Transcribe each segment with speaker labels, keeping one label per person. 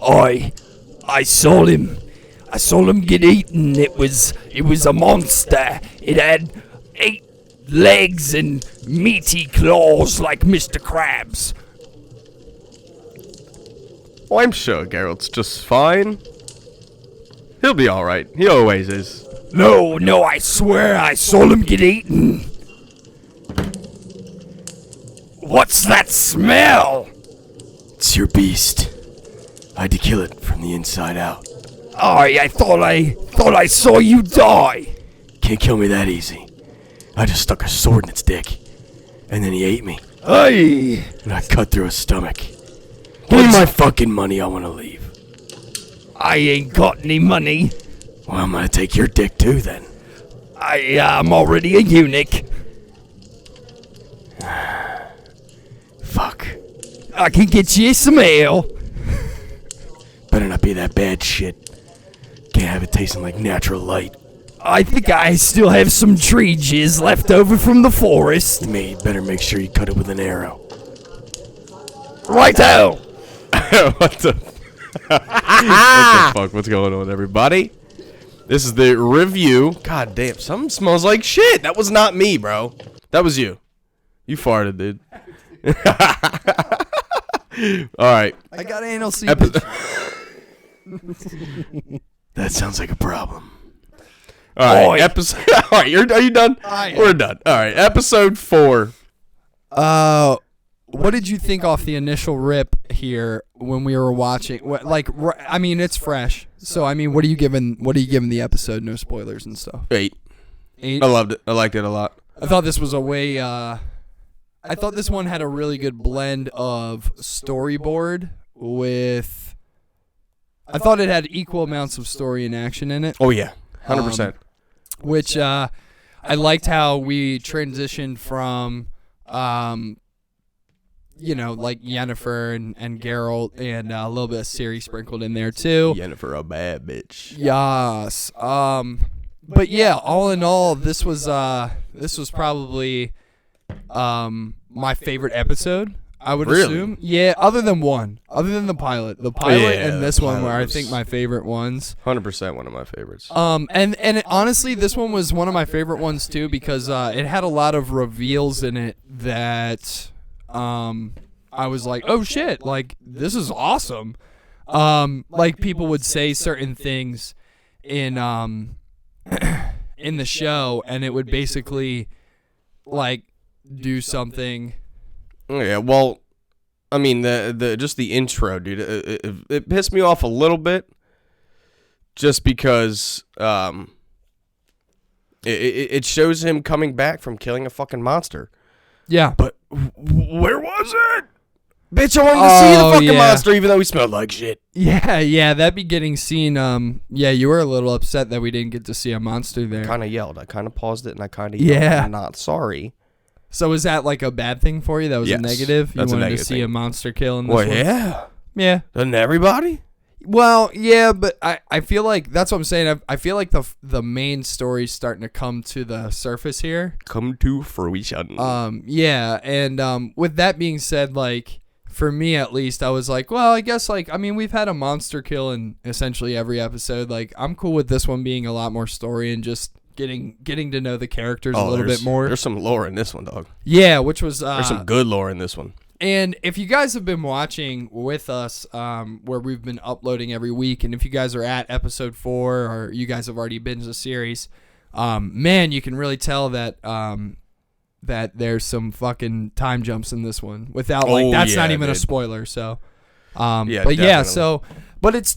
Speaker 1: I saw him. I saw him get eaten. It was a monster. It had 8 legs and meaty claws like Mr. Krabs.
Speaker 2: Oh, I'm sure Geralt's just fine. He'll be alright. He always is.
Speaker 1: No, I swear I saw him get eaten. What's that smell?
Speaker 3: It's your beast. I had to kill it from the inside out.
Speaker 1: I thought I saw you die.
Speaker 3: Can't kill me that easy. I just stuck a sword in its dick. And then he ate me.
Speaker 1: Hey!
Speaker 3: And I cut through his stomach. Give me my fucking money, I want to leave.
Speaker 1: I ain't got any money.
Speaker 3: Well, I'm gonna take your dick too, then.
Speaker 1: I'm already a eunuch.
Speaker 3: Fuck.
Speaker 1: I can get you some ale.
Speaker 3: Better not be that bad shit. Can't have it tasting like natural light.
Speaker 1: I think I still have some tree jizz left over from the forest.
Speaker 3: Mate, better make sure you cut it with an arrow.
Speaker 1: Righto!
Speaker 2: What the fuck? What's going on, everybody? This is the review. God damn, something smells like shit. That was not me, bro. That was you. You farted, dude. All right.
Speaker 4: I got anal seepage.
Speaker 3: That sounds like a problem.
Speaker 2: All right. Episode. All right. Are you done? We're done. All right. Episode 4.
Speaker 4: What did you think off the initial rip here when we were watching? I mean, it's fresh. So I mean, what are you giving the episode? No spoilers and stuff.
Speaker 2: 8.
Speaker 4: 8.
Speaker 2: I loved it. I liked it a lot.
Speaker 4: I thought this was I thought this one had a really good blend of storyboard with. I thought it had equal amounts of story and action in it.
Speaker 2: Oh yeah, 100%.
Speaker 4: Which I liked how we transitioned from, like Yennefer and Geralt and a little bit of Ciri sprinkled in there too.
Speaker 2: Yennefer, a bad bitch.
Speaker 4: Yes. But yeah, all in all, this was probably my favorite episode. I would assume. Yeah, other than the pilot. The pilot and this one were, I think, my favorite ones.
Speaker 2: 100% one of my favorites.
Speaker 4: And honestly, this one was one of my favorite ones too because it had a lot of reveals in it that I was like, oh shit, like this is awesome. Like people would say certain things in in the show, and it would basically like do something.
Speaker 2: Yeah, well, I mean, the just the intro, dude, it pissed me off a little bit, just because it shows him coming back from killing a fucking monster.
Speaker 4: Yeah,
Speaker 2: but where was it? Bitch, I wanted to see the fucking monster, even though he smelled like shit.
Speaker 4: Yeah, that beginning scene, you were a little upset that we didn't get to see a monster there.
Speaker 2: I kind of yelled. I kind of paused it, and I kind of yelled, I'm not sorry.
Speaker 4: So is that like a bad thing for you? That was a negative? You wanted to see a monster kill in this one?
Speaker 2: Yeah.
Speaker 4: Yeah.
Speaker 2: Doesn't everybody?
Speaker 4: Well, yeah, but I feel like, that's what I'm saying, I feel like the main story's starting to come to the surface here.
Speaker 2: Come to fruition.
Speaker 4: Yeah, and with that being said, like, for me at least, I was like, well, I guess, like, I mean, we've had a monster kill in essentially every episode. Like, I'm cool with this one being a lot more story and just getting to know the characters a little bit more.
Speaker 2: There's some lore in this one, dog.
Speaker 4: Yeah, which was...
Speaker 2: there's some good lore in this one.
Speaker 4: And if you guys have been watching with us, where we've been uploading every week, and if you guys are at episode 4 or you guys have already binged the series, man, you can really tell that that there's some fucking time jumps in this one. Without that's not even a spoiler. So, but
Speaker 2: definitely.
Speaker 4: yeah, so. But it's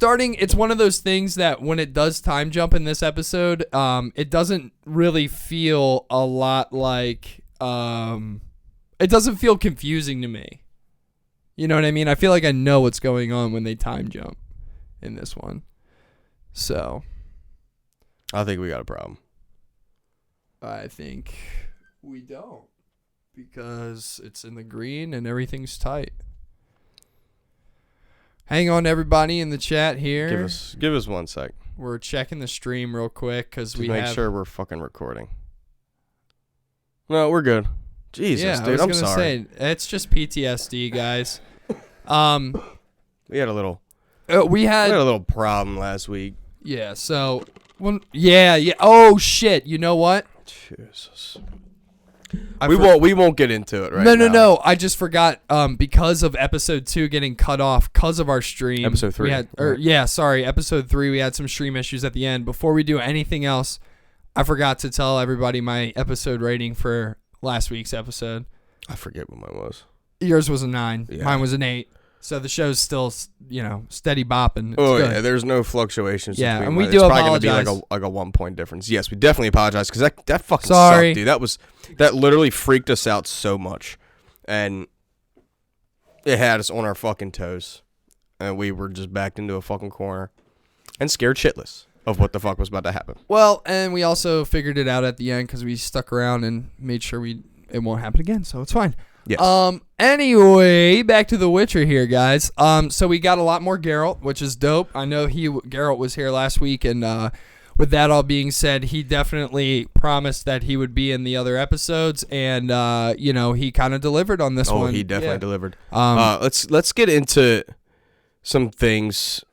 Speaker 4: one of those things that when it does time jump in this episode, it doesn't really feel a lot like, it doesn't feel confusing to me. You know what I mean? I feel like I know what's going on when they time jump in this one. So.
Speaker 2: I think we got a problem.
Speaker 4: I think we don't. Because it's in the green and everything's tight. Hang on, everybody in the chat here.
Speaker 2: Give us 1 sec.
Speaker 4: We're checking the stream real quick because we
Speaker 2: make sure we're fucking recording. No, we're good. Jesus, dude, I'm sorry.
Speaker 4: Say, it's just PTSD, guys.
Speaker 2: We had a little
Speaker 4: we had
Speaker 2: a little problem last week.
Speaker 4: Yeah, so yeah. Oh shit! You know what?
Speaker 2: Jesus. We won't get into it right now.
Speaker 4: No. I just forgot. Because of episode 2 getting cut off because of our stream.
Speaker 2: Episode 3.
Speaker 4: Episode 3. We had some stream issues at the end. Before we do anything else, I forgot to tell everybody my episode rating for last week's episode.
Speaker 2: I forget what mine was.
Speaker 4: Yours was a 9.
Speaker 2: Yeah.
Speaker 4: Mine was an 8. So the show's still, steady bopping. It's
Speaker 2: good.
Speaker 4: Yeah,
Speaker 2: there's no fluctuations.
Speaker 4: Yeah,
Speaker 2: between
Speaker 4: and we
Speaker 2: mine.
Speaker 4: do
Speaker 2: It's probably gonna be
Speaker 4: apologize.
Speaker 2: like a 1 point difference. Yes, we definitely apologize because that fucking
Speaker 4: Sorry.
Speaker 2: sucked, dude. That literally freaked us out so much, and it had us on our fucking toes, and we were just backed into a fucking corner and scared shitless of what the fuck was about to happen.
Speaker 4: Well, and we also figured it out at the end because we stuck around and made sure it won't happen again. So it's fine.
Speaker 2: Yes.
Speaker 4: Anyway, back to The Witcher here, guys. So we got a lot more Geralt, which is dope. I know Geralt was here last week, and with that all being said, he definitely promised that he would be in the other episodes, and he kind of delivered on this one.
Speaker 2: Oh, he definitely delivered. Let's get into some things.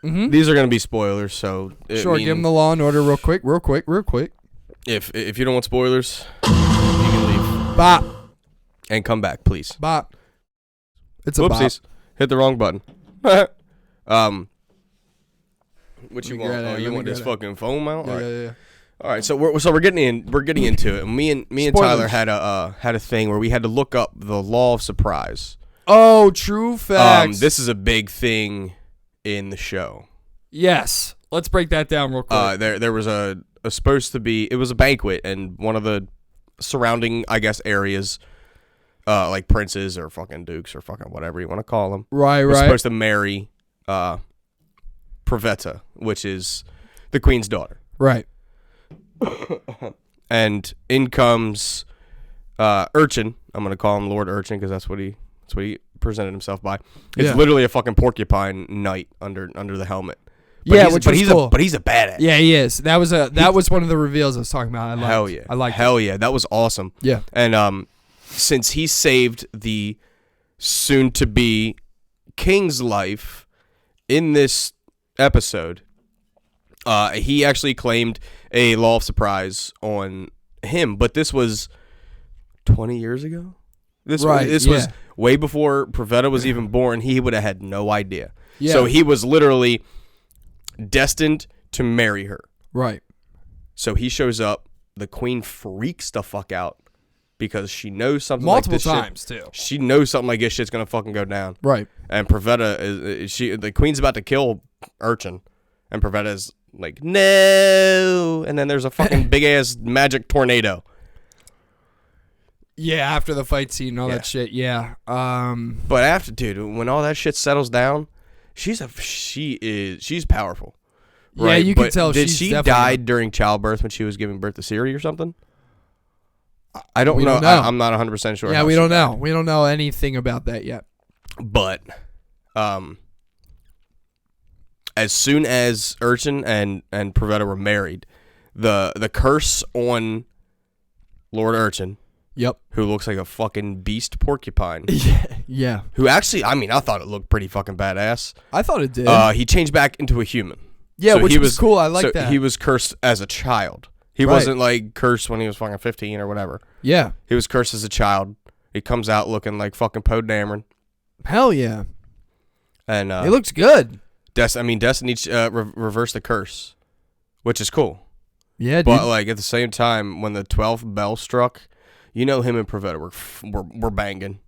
Speaker 4: Mm-hmm.
Speaker 2: These are going to be spoilers, so
Speaker 4: Sure, give him the Law and Order real quick.
Speaker 2: If you don't want spoilers, you can leave.
Speaker 4: Bop.
Speaker 2: And come back, please.
Speaker 4: Bop. It's a
Speaker 2: Whoopsies.
Speaker 4: bop.
Speaker 2: Hit the wrong button. What you want?
Speaker 4: grab it,
Speaker 2: Oh, you
Speaker 4: let me
Speaker 2: want this
Speaker 4: grab it.
Speaker 2: fucking phone mount? All right.
Speaker 4: Yeah.
Speaker 2: All right. So we're getting into it. And me and Tyler
Speaker 4: Spoilers.
Speaker 2: had a thing where we had to look up the law of surprise.
Speaker 4: Oh, true facts.
Speaker 2: This is a big thing in the show.
Speaker 4: Yes. Let's break that down real quick.
Speaker 2: There was it was a banquet, and one of the surrounding, I guess, areas, like princes or fucking dukes or fucking whatever you want to call them,
Speaker 4: right.
Speaker 2: was supposed to marry Pravetta, which is the queen's daughter.
Speaker 4: Right.
Speaker 2: And in comes Urchin. I'm gonna call him Lord Urchin because that's what he presented himself by. It's literally a fucking porcupine knight under the helmet. But
Speaker 4: Which was cool.
Speaker 2: But he's a badass.
Speaker 4: Yeah, he is. That was one of the reveals I was talking about.
Speaker 2: Hell yeah.
Speaker 4: I like.
Speaker 2: Hell yeah. That was awesome.
Speaker 4: Yeah.
Speaker 2: And since he saved the soon-to-be king's life in this episode, he actually claimed a law of surprise on him. But this was 20 years ago? This was way before Pravetta was even born. He would have had no idea.
Speaker 4: Yeah.
Speaker 2: So he was literally destined to marry her.
Speaker 4: Right.
Speaker 2: So he shows up. The queen freaks the fuck out because she knows something
Speaker 4: Multiple
Speaker 2: like this
Speaker 4: times
Speaker 2: shit.
Speaker 4: too.
Speaker 2: She knows something like this shit's gonna fucking go down.
Speaker 4: Right.
Speaker 2: And Pravetta the queen's about to kill Urchin, and Pravetta's like, no. And then there's a fucking big ass magic tornado.
Speaker 4: Yeah, after the fight scene and all that shit. Yeah.
Speaker 2: But after, dude, when all that shit settles down, she's powerful.
Speaker 4: Yeah, you can tell
Speaker 2: Did
Speaker 4: she's
Speaker 2: she
Speaker 4: definitely
Speaker 2: died during childbirth when she was giving birth to Siri or something? I don't
Speaker 4: We
Speaker 2: know.
Speaker 4: don't know.
Speaker 2: I'm not 100% sure.
Speaker 4: Yeah,
Speaker 2: how
Speaker 4: we
Speaker 2: she
Speaker 4: don't
Speaker 2: died.
Speaker 4: know. We don't know anything about that yet.
Speaker 2: But as soon as Urchin and Pravetta were married, the curse on Lord Urchin,
Speaker 4: Yep.
Speaker 2: who looks like a fucking beast porcupine,
Speaker 4: Yeah.
Speaker 2: who actually, I mean, I thought it looked pretty fucking badass.
Speaker 4: I thought it did.
Speaker 2: He changed back into a human.
Speaker 4: yeah,
Speaker 2: so
Speaker 4: which
Speaker 2: he
Speaker 4: was cool. I like that.
Speaker 2: He was cursed as a child. He
Speaker 4: Right.
Speaker 2: wasn't like cursed when he was fucking 15 or whatever.
Speaker 4: Yeah.
Speaker 2: He was cursed as a child. He comes out looking like fucking Poe Dameron.
Speaker 4: Hell yeah.
Speaker 2: And
Speaker 4: It looks good.
Speaker 2: Destiny reversed the curse, which is cool.
Speaker 4: Yeah,
Speaker 2: But
Speaker 4: dude.
Speaker 2: like at the same time, when the 12th bell struck, you know him and Pravetta were banging.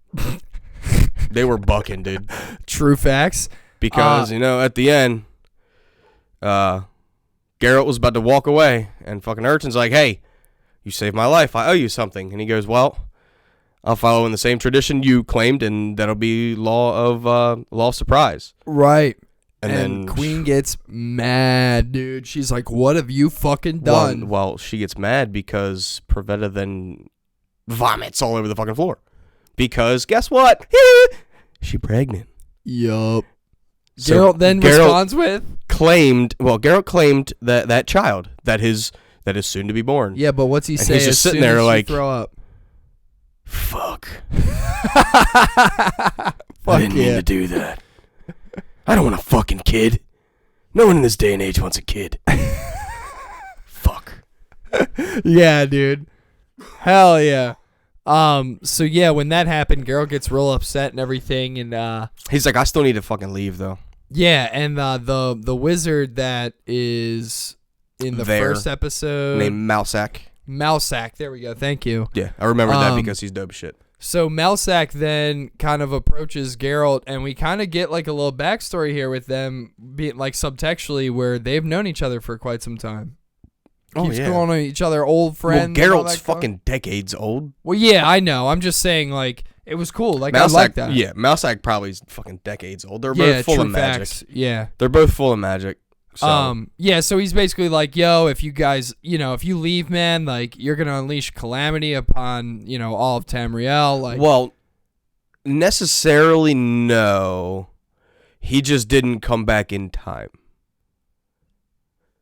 Speaker 2: They were bucking, dude.
Speaker 4: True facts.
Speaker 2: Because at the end, Geralt was about to walk away, and fucking Urchin's like, "Hey, you saved my life. I owe you something." And he goes, "Well, I'll follow in the same tradition you claimed, and that'll be law of surprise."
Speaker 4: Right.
Speaker 2: And then
Speaker 4: Queen gets mad, dude. She's like, "What have you fucking done?"
Speaker 2: Well, she gets mad because Pravetta then vomits all over the fucking floor. Because guess what? She pregnant.
Speaker 4: Yup.
Speaker 2: So
Speaker 4: Geralt then responds with,
Speaker 2: Geralt claimed that child that is soon to be born.
Speaker 4: "Yeah, but what's he say?
Speaker 2: he's just
Speaker 4: as
Speaker 2: sitting
Speaker 4: soon
Speaker 2: there
Speaker 4: as
Speaker 2: like,
Speaker 4: she throw up."
Speaker 2: Fuck.
Speaker 4: Fuck
Speaker 3: I didn't mean
Speaker 4: yeah.
Speaker 3: to do that. I don't want a fucking kid. No one in this day and age wants a kid. Fuck.
Speaker 4: Yeah, dude. Hell yeah. So yeah, when that happened, Geralt gets real upset and everything, and
Speaker 2: He's like, I still need to fucking leave though.
Speaker 4: yeah, and the wizard that is in the
Speaker 2: There.
Speaker 4: first episode
Speaker 2: Named Mousak.
Speaker 4: Mousak, there we go, thank you.
Speaker 2: Yeah, I remember that because he's dope as shit.
Speaker 4: So Mousak then kind of approaches Geralt, and we kind of get like a little backstory here with them, being like subtextually, where they've known each other for quite some time. Keeps calling each other old friends.
Speaker 2: Well,
Speaker 4: and all
Speaker 2: Geralt's
Speaker 4: that
Speaker 2: fucking decades old.
Speaker 4: Well, yeah, I know. I'm just saying, like, it was cool. Like, I like that.
Speaker 2: Yeah, Mousak probably is fucking decades old. They're
Speaker 4: Yeah,
Speaker 2: both full
Speaker 4: true
Speaker 2: of magic.
Speaker 4: facts. Yeah.
Speaker 2: They're both full of magic. So.
Speaker 4: Yeah, so he's basically like, yo, if you guys, if you leave, man, like, you're going to unleash calamity upon, all of Tamriel. Like,
Speaker 2: Well, necessarily no. He just didn't come back in time.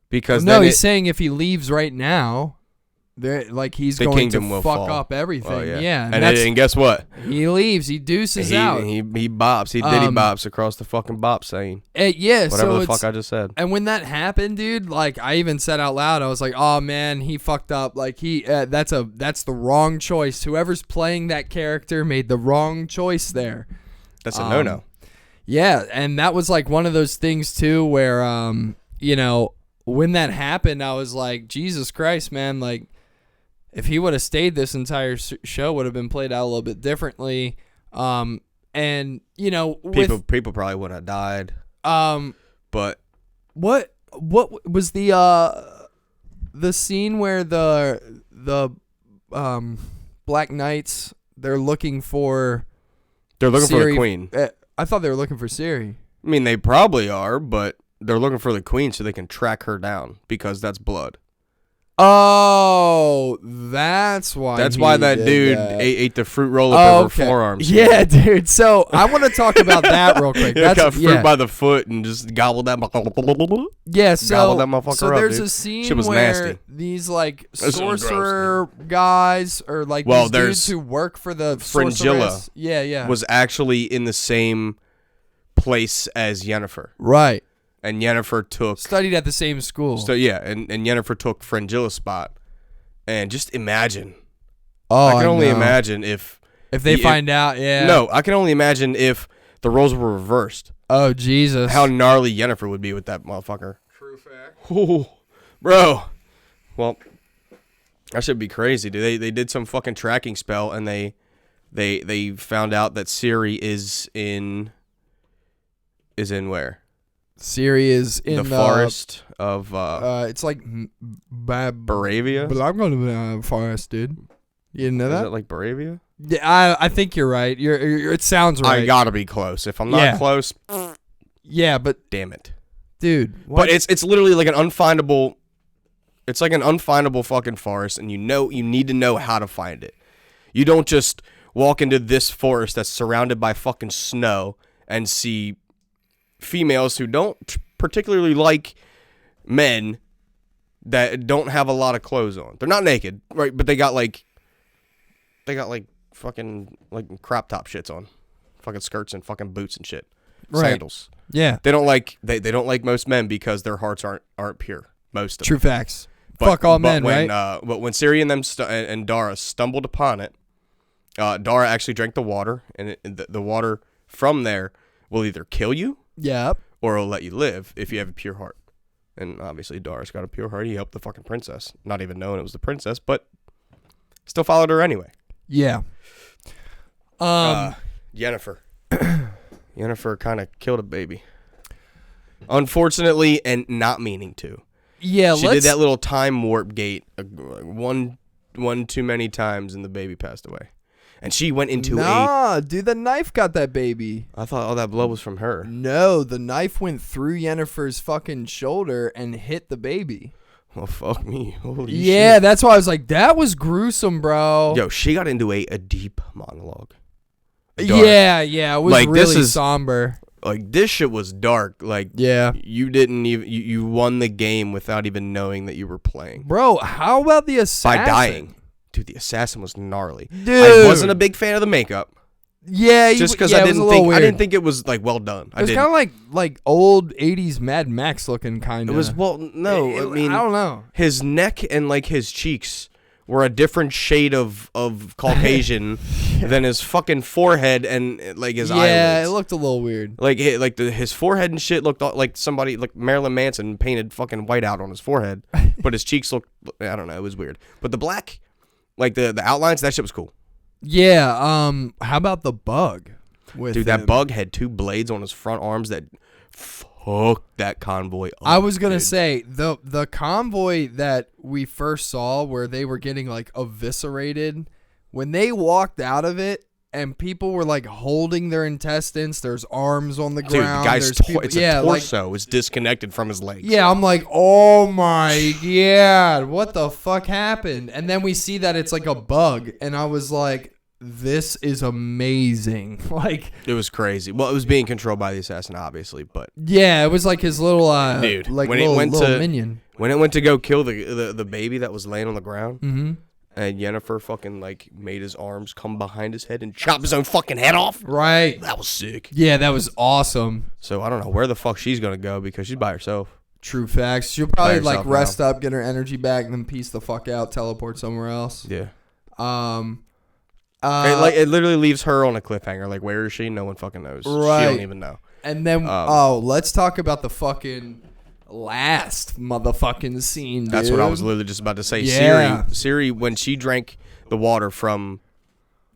Speaker 2: Because
Speaker 4: no, he's saying if he leaves right now, he's
Speaker 2: the
Speaker 4: going
Speaker 2: kingdom
Speaker 4: to
Speaker 2: will
Speaker 4: fuck
Speaker 2: fall.
Speaker 4: up everything.
Speaker 2: Oh,
Speaker 4: yeah.
Speaker 2: And guess what?
Speaker 4: He leaves. He deuces out.
Speaker 2: He bops. He diddy bops across the fucking bop saying.
Speaker 4: Yeah,
Speaker 2: Whatever
Speaker 4: so
Speaker 2: the fuck I just said.
Speaker 4: And when that happened, dude, like I even said out loud, I was like, "Oh man, he fucked up. Like that's the wrong choice. Whoever's playing that character made the wrong choice there."
Speaker 2: That's a no-no.
Speaker 4: Yeah, and that was like one of those things too, where when that happened, I was like, Jesus Christ, man, like if he would have stayed, this entire show would have been played out a little bit differently. And
Speaker 2: People probably would have died. But
Speaker 4: what was the scene where the Black Knights they're looking for
Speaker 2: for
Speaker 4: Ciri,
Speaker 2: the queen.
Speaker 4: I thought they were looking for Ciri.
Speaker 2: I mean, they probably are, but they're looking for the queen so they can track her down because that's blood.
Speaker 4: Oh, that's why.
Speaker 2: That's why that dude ate the fruit roll up over her forearms.
Speaker 4: Yeah, dude. So I want to talk about that real quick.
Speaker 2: He got fruit by the foot and just gobbled that.
Speaker 4: Yeah, so
Speaker 2: gobbled that motherfucker
Speaker 4: so
Speaker 2: up,
Speaker 4: there's
Speaker 2: dude.
Speaker 4: a scene
Speaker 2: Shit was
Speaker 4: where
Speaker 2: nasty.
Speaker 4: these like
Speaker 2: This was
Speaker 4: sorcerer guys or like these dudes who work for the
Speaker 2: Fringilla.
Speaker 4: sorceress. Yeah.
Speaker 2: Was actually in the same place as Yennefer.
Speaker 4: Right.
Speaker 2: And Yennefer took...
Speaker 4: Studied at the same school.
Speaker 2: So yeah, and Yennefer took Fringilla's spot. And just imagine.
Speaker 4: Oh,
Speaker 2: I can only imagine if
Speaker 4: they find out, yeah.
Speaker 2: No, I can only imagine if the roles were reversed.
Speaker 4: Oh, Jesus.
Speaker 2: How gnarly Yennefer would be with that motherfucker.
Speaker 4: True fact.
Speaker 2: Ooh, bro. Well, that should be crazy, dude. They did some fucking tracking spell and they found out that Ciri is in where?
Speaker 4: Ciri is in
Speaker 2: the forest of
Speaker 4: it's like
Speaker 2: Baravia.
Speaker 4: But I'm going to forest, dude. You didn't know
Speaker 2: Is
Speaker 4: that?
Speaker 2: it like Baravia?
Speaker 4: Yeah, I think you're right. You're it sounds right.
Speaker 2: I gotta be close. If I'm not close,
Speaker 4: yeah, but
Speaker 2: damn it,
Speaker 4: dude.
Speaker 2: What? But it's literally like an unfindable. It's like an unfindable fucking forest, and you need to know how to find it. You don't just walk into this forest that's surrounded by fucking snow and see females who don't particularly like men that don't have a lot of clothes on. They're not naked, right? But they got like fucking like crop top shits on, fucking skirts and fucking boots and shit, sandals.
Speaker 4: Yeah,
Speaker 2: they don't like most men because their hearts aren't pure. Most of
Speaker 4: true
Speaker 2: them.
Speaker 4: Facts. Fuck all men, right?
Speaker 2: But when Ciri and them and Dara stumbled upon it, Dara actually drank the water, and the water from there will either kill you.
Speaker 4: Yep.
Speaker 2: Or it'll let you live if you have a pure heart. And obviously Dara's got a pure heart. He helped the fucking princess. Not even knowing it was the princess, but still followed her anyway.
Speaker 4: Yeah.
Speaker 2: Yennefer. Yennefer kind of killed a baby. Unfortunately, and not meaning to.
Speaker 4: Yeah,
Speaker 2: she did that little time warp gate one too many times and the baby passed away. And she went into
Speaker 4: dude, the knife got that baby.
Speaker 2: I thought all that blood was from her.
Speaker 4: No, the knife went through Yennefer's fucking shoulder and hit the baby.
Speaker 2: Well, fuck me. Holy shit.
Speaker 4: Yeah, that's why I was like, that was gruesome, bro.
Speaker 2: Yo, she got into a deep monologue.
Speaker 4: Dark. Yeah, it was like, really somber.
Speaker 2: Like, this shit was dark. Like,
Speaker 4: yeah,
Speaker 2: you didn't even, you won the game without even knowing that you were playing.
Speaker 4: Bro, how about the assassin?
Speaker 2: By dying. Dude, the assassin was gnarly.
Speaker 4: Dude.
Speaker 2: I wasn't a big fan of the makeup.
Speaker 4: Yeah,
Speaker 2: just because
Speaker 4: I
Speaker 2: didn't think it was like well done.
Speaker 4: It was kind of like old 80s Mad Max looking kind of.
Speaker 2: It was I mean,
Speaker 4: I don't know.
Speaker 2: His neck and like his cheeks were a different shade of Caucasian than his fucking forehead and like his eyelids.
Speaker 4: Yeah, it looked a little weird.
Speaker 2: Like his forehead and shit looked like somebody like Marilyn Manson painted fucking white out on his forehead, but his cheeks looked, I don't know, it was weird. But the black, like the outlines, that shit was cool.
Speaker 4: Yeah. How about the bug?
Speaker 2: Dude, that bug had 2 blades on his front arms that fucked that convoy up.
Speaker 4: I was gonna say the convoy that we first saw where they were getting like eviscerated, when they walked out of it and people were like holding their intestines, there's arms on the ground.
Speaker 2: Dude, the guy's torso was disconnected from his legs.
Speaker 4: Yeah, I'm like, oh my god, what the fuck happened? And then we see that it's like a bug, and I was like, this is amazing. Like,
Speaker 2: it was crazy. Well, it was being controlled by the assassin, obviously, but
Speaker 4: yeah, it was like his little
Speaker 2: dude,
Speaker 4: like
Speaker 2: when
Speaker 4: little,
Speaker 2: it went
Speaker 4: little
Speaker 2: to
Speaker 4: minion.
Speaker 2: When it went to go kill the baby that was laying on the ground,
Speaker 4: Mm-hmm.
Speaker 2: and Yennefer fucking like made his arms come behind his head and chop his own fucking head off.
Speaker 4: Right.
Speaker 2: That was sick.
Speaker 4: Yeah, that was awesome.
Speaker 2: So I don't know where the fuck she's gonna go because she's by herself.
Speaker 4: True facts. She'll probably like
Speaker 2: herself
Speaker 4: rest up, get her energy back, and then piece the fuck out, teleport somewhere else.
Speaker 2: Yeah.
Speaker 4: It
Speaker 2: It literally leaves her on a cliffhanger. Like, where is she? No one fucking knows.
Speaker 4: Right.
Speaker 2: She don't even know.
Speaker 4: And then, let's talk about the fucking last motherfucking scene, dude.
Speaker 2: That's what I was literally just about to say.
Speaker 4: Yeah.
Speaker 2: Siri, when she drank the water from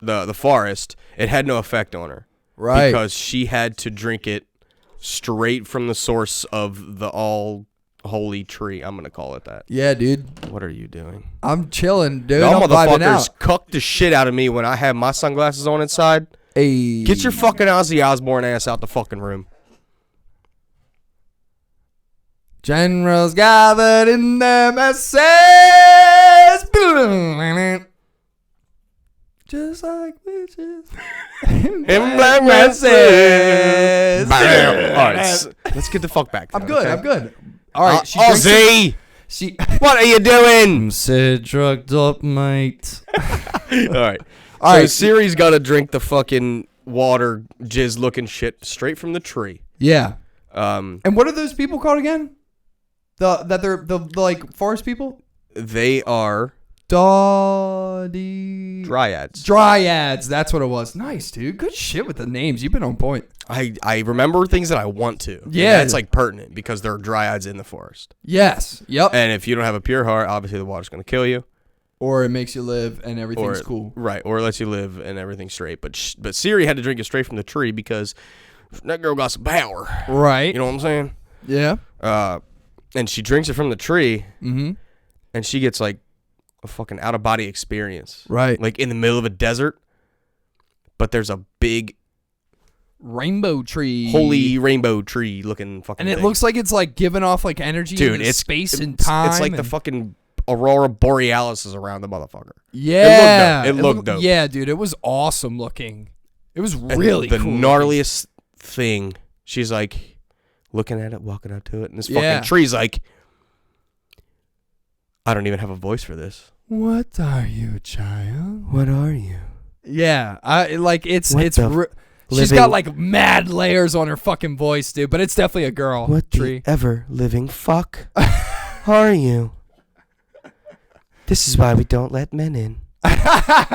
Speaker 2: the forest, it had no effect on her.
Speaker 4: Right.
Speaker 2: Because she had to drink it straight from the source of the all-holy tree. I'm going to call it that.
Speaker 4: Yeah, dude.
Speaker 2: What are you doing?
Speaker 4: I'm chilling, dude.
Speaker 2: Y'all
Speaker 4: I'm vibing
Speaker 2: motherfuckers
Speaker 4: out.
Speaker 2: cucked the shit out of me when I have my sunglasses on inside.
Speaker 4: Hey.
Speaker 2: Get your fucking Ozzy Osbourne ass out the fucking room.
Speaker 4: Generals gathered in their masses. Just like witches.
Speaker 2: In black masses. All right, let's get the fuck back.
Speaker 4: I'm good. I'm good. All right. She drinks
Speaker 2: Ozzy,
Speaker 4: She.
Speaker 2: what are you doing?
Speaker 4: Said drugged up, mate.
Speaker 2: All right.
Speaker 4: All
Speaker 2: So
Speaker 4: right.
Speaker 2: Siri's got to drink the fucking water jizz looking shit straight from the tree.
Speaker 4: Yeah.
Speaker 2: And
Speaker 4: what are those people called again? They're the like forest people?
Speaker 2: they are
Speaker 4: Dryads.
Speaker 2: dryads.
Speaker 4: That's what it was. Nice, dude. Good shit with the names. You've been on point.
Speaker 2: I remember things that I want to.
Speaker 4: Yeah.
Speaker 2: And that's like pertinent because there are dryads in the forest.
Speaker 4: Yes. Yep.
Speaker 2: And if you don't have a pure heart, obviously the water's going to kill you.
Speaker 4: Or it makes you live and everything's cool.
Speaker 2: Right. Or it lets you live and everything's straight. But Siri had to drink it straight from the tree because that girl got some power.
Speaker 4: Right.
Speaker 2: You know what I'm saying?
Speaker 4: Yeah.
Speaker 2: And she drinks it from the tree.
Speaker 4: Mm-hmm.
Speaker 2: And she gets like a fucking out of body experience.
Speaker 4: Right.
Speaker 2: Like in the middle of a desert. But there's a big
Speaker 4: Rainbow tree.
Speaker 2: holy rainbow tree looking fucking
Speaker 4: And it
Speaker 2: thing.
Speaker 4: looks like it's like giving off like energy
Speaker 2: Dude,
Speaker 4: into
Speaker 2: it's
Speaker 4: space and time.
Speaker 2: It's like the fucking Aurora Borealis is around the motherfucker.
Speaker 4: Yeah.
Speaker 2: It looked dope.
Speaker 4: Yeah, dude. It was awesome looking. It was really
Speaker 2: the
Speaker 4: cool.
Speaker 2: gnarliest thing. She's like looking at it, walking up to it, and this fucking tree's like, I don't even have a voice for this.
Speaker 4: What are you, child?
Speaker 2: What are you?
Speaker 4: Yeah, she's
Speaker 2: living-
Speaker 4: got like mad layers on her fucking voice, dude. But it's definitely a girl.
Speaker 2: What
Speaker 4: tree?
Speaker 2: the ever living fuck are you? This is why we don't let men in.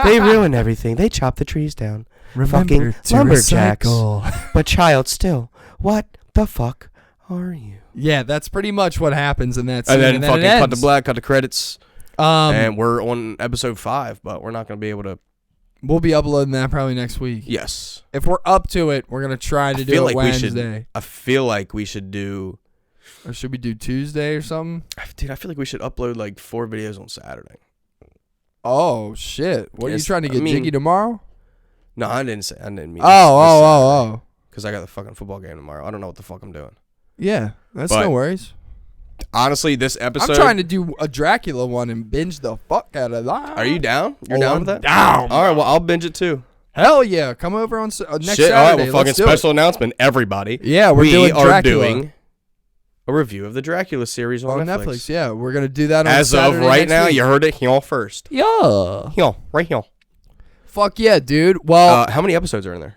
Speaker 2: They ruin everything. They chop the trees down.
Speaker 4: Remember
Speaker 2: fucking
Speaker 4: to
Speaker 2: lumberjacks.
Speaker 4: recycle.
Speaker 2: But child, still, what the fuck are you?
Speaker 4: Yeah, that's pretty much what happens in that scene.
Speaker 2: And then fucking
Speaker 4: it
Speaker 2: cut
Speaker 4: ends.
Speaker 2: to black, cut to credits.
Speaker 4: Um,
Speaker 2: And we're on episode 5, but we're not going to be able to.
Speaker 4: we'll be uploading that probably next week.
Speaker 2: Yes.
Speaker 4: If we're up to it, we're gonna try to do it Wednesday.
Speaker 2: I feel like we should do.
Speaker 4: Or should we do Tuesday or something?
Speaker 2: Dude, I feel like we should upload like 4 videos on Saturday.
Speaker 4: Oh shit! What are you
Speaker 2: Yes,
Speaker 4: trying to get
Speaker 2: I mean-
Speaker 4: jiggy tomorrow?
Speaker 2: No, I didn't mean.
Speaker 4: Oh.
Speaker 2: Because I got the fucking football game tomorrow. I don't know what the fuck I'm doing.
Speaker 4: Yeah, that's
Speaker 2: But
Speaker 4: no worries.
Speaker 2: Honestly, this episode.
Speaker 4: I'm trying to do a Dracula one and binge the fuck out of that.
Speaker 2: Are you down? You're
Speaker 4: Oh,
Speaker 2: down
Speaker 4: I'm
Speaker 2: with that?
Speaker 4: down.
Speaker 2: All right, well, I'll binge it too.
Speaker 4: Hell yeah! Come over on next
Speaker 2: Shit,
Speaker 4: Saturday.
Speaker 2: all right, well, fucking
Speaker 4: Let's do
Speaker 2: special
Speaker 4: it.
Speaker 2: announcement, everybody.
Speaker 4: Yeah, we're
Speaker 2: we
Speaker 4: doing
Speaker 2: are
Speaker 4: Dracula
Speaker 2: doing a review of the Dracula series on Netflix.
Speaker 4: Yeah, we're gonna do that on
Speaker 2: As
Speaker 4: Saturday
Speaker 2: of right
Speaker 4: next
Speaker 2: now,
Speaker 4: week.
Speaker 2: you heard it here first.
Speaker 4: Yeah.
Speaker 2: Here, right here.
Speaker 4: Fuck yeah, dude. Well,
Speaker 2: How many episodes are in there?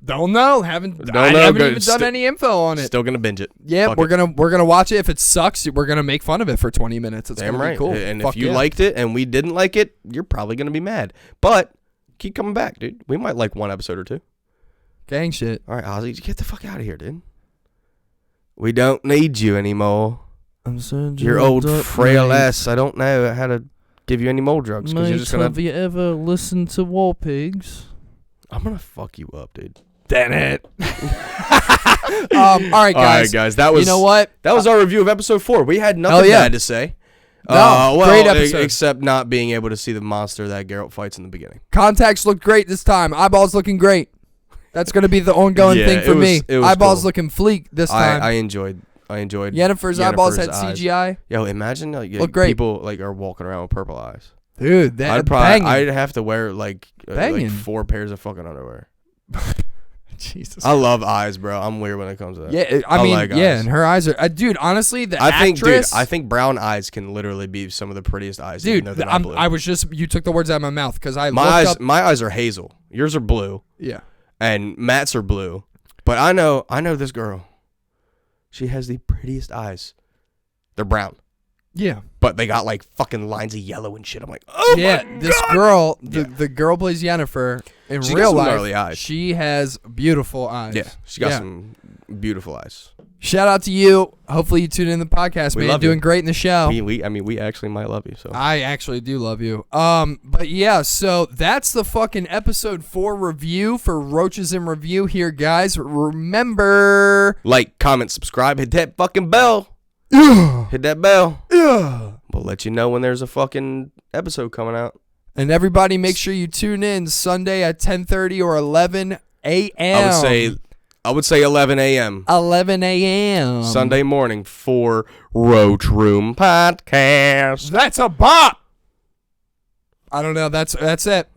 Speaker 4: don't know. I haven't even done any info on it.
Speaker 2: Still gonna binge it.
Speaker 4: Yeah,
Speaker 2: Fuck
Speaker 4: we're
Speaker 2: it.
Speaker 4: gonna watch it. If it sucks, we're gonna make fun of it for 20 minutes. It's
Speaker 2: Damn
Speaker 4: gonna
Speaker 2: right.
Speaker 4: be cool.
Speaker 2: And
Speaker 4: Fuck
Speaker 2: if you
Speaker 4: yeah.
Speaker 2: liked it and we didn't like it, you're probably gonna be mad. But keep coming back, dude. We might like one episode or two.
Speaker 4: Gang shit.
Speaker 2: All right, Ozzy, get the fuck out of here, dude. We don't need you anymore.
Speaker 4: I'm so
Speaker 2: You're old frail ass. I don't know how to give you any more drugs because you're just gonna.
Speaker 4: Have you ever listened to War Pigs?
Speaker 2: I'm gonna fuck you up, dude.
Speaker 4: Damn it. All right, guys.
Speaker 2: That was.
Speaker 4: You know what?
Speaker 2: That was our review of episode 4. We had nothing
Speaker 4: yeah.
Speaker 2: bad to say.
Speaker 4: No, great episode.
Speaker 2: Except not being able to see the monster that Geralt fights in the beginning.
Speaker 4: Contacts looked great this time. Eyeballs looking great. That's gonna be the ongoing
Speaker 2: Yeah,
Speaker 4: thing for
Speaker 2: it was-
Speaker 4: me.
Speaker 2: it was
Speaker 4: Eyeballs
Speaker 2: cool.
Speaker 4: looking fleek this time.
Speaker 2: I enjoyed.
Speaker 4: Yennefer's eyeballs had
Speaker 2: eyes.
Speaker 4: CGI.
Speaker 2: Yo, imagine like
Speaker 4: Look great.
Speaker 2: people like are walking around with purple eyes.
Speaker 4: Dude,
Speaker 2: I'd have to wear like
Speaker 4: Banging.
Speaker 2: 4 pairs of fucking underwear.
Speaker 4: Jesus.
Speaker 2: I love eyes, bro. I'm weird when it comes to that.
Speaker 4: Yeah, I mean,
Speaker 2: like
Speaker 4: yeah,
Speaker 2: eyes.
Speaker 4: and her eyes are, dude. Honestly, the
Speaker 2: I
Speaker 4: actress,
Speaker 2: think brown eyes can literally be some of the prettiest eyes.
Speaker 4: dude.
Speaker 2: even though they're not blue.
Speaker 4: I was just, you took the words out of my mouth because I
Speaker 2: my
Speaker 4: looked
Speaker 2: eyes,
Speaker 4: up.
Speaker 2: my eyes are hazel. Yours are blue,
Speaker 4: Yeah,
Speaker 2: and Matt's are blue. But I know this girl. She has the prettiest eyes. They're brown,
Speaker 4: yeah,
Speaker 2: but they got like fucking lines of yellow and shit. I'm like, oh
Speaker 4: yeah.
Speaker 2: my
Speaker 4: This
Speaker 2: God.
Speaker 4: girl,
Speaker 2: Yeah.
Speaker 4: the girl plays Yennefer in
Speaker 2: She's got
Speaker 4: real
Speaker 2: some
Speaker 4: life.
Speaker 2: gnarly eyes.
Speaker 4: She has beautiful eyes.
Speaker 2: Yeah, she got some beautiful eyes.
Speaker 4: Shout out to you. Hopefully you tune in the podcast,
Speaker 2: We
Speaker 4: man.
Speaker 2: love
Speaker 4: Doing
Speaker 2: you.
Speaker 4: great in the show.
Speaker 2: We actually might love you. So
Speaker 4: I actually do love you. But yeah, so that's the fucking episode 4 review for Roaches in Review here, guys. Remember,
Speaker 2: like, comment, subscribe, hit that fucking bell. Hit that bell. We'll let you know when there's a fucking episode coming out.
Speaker 4: and everybody make sure you tune in Sunday at 10:30 or 11 a.m.
Speaker 2: I would say 11 a.m.
Speaker 4: 11 a.m.
Speaker 2: Sunday morning for Roach Room Podcast.
Speaker 4: That's a bop. I don't know. That's it.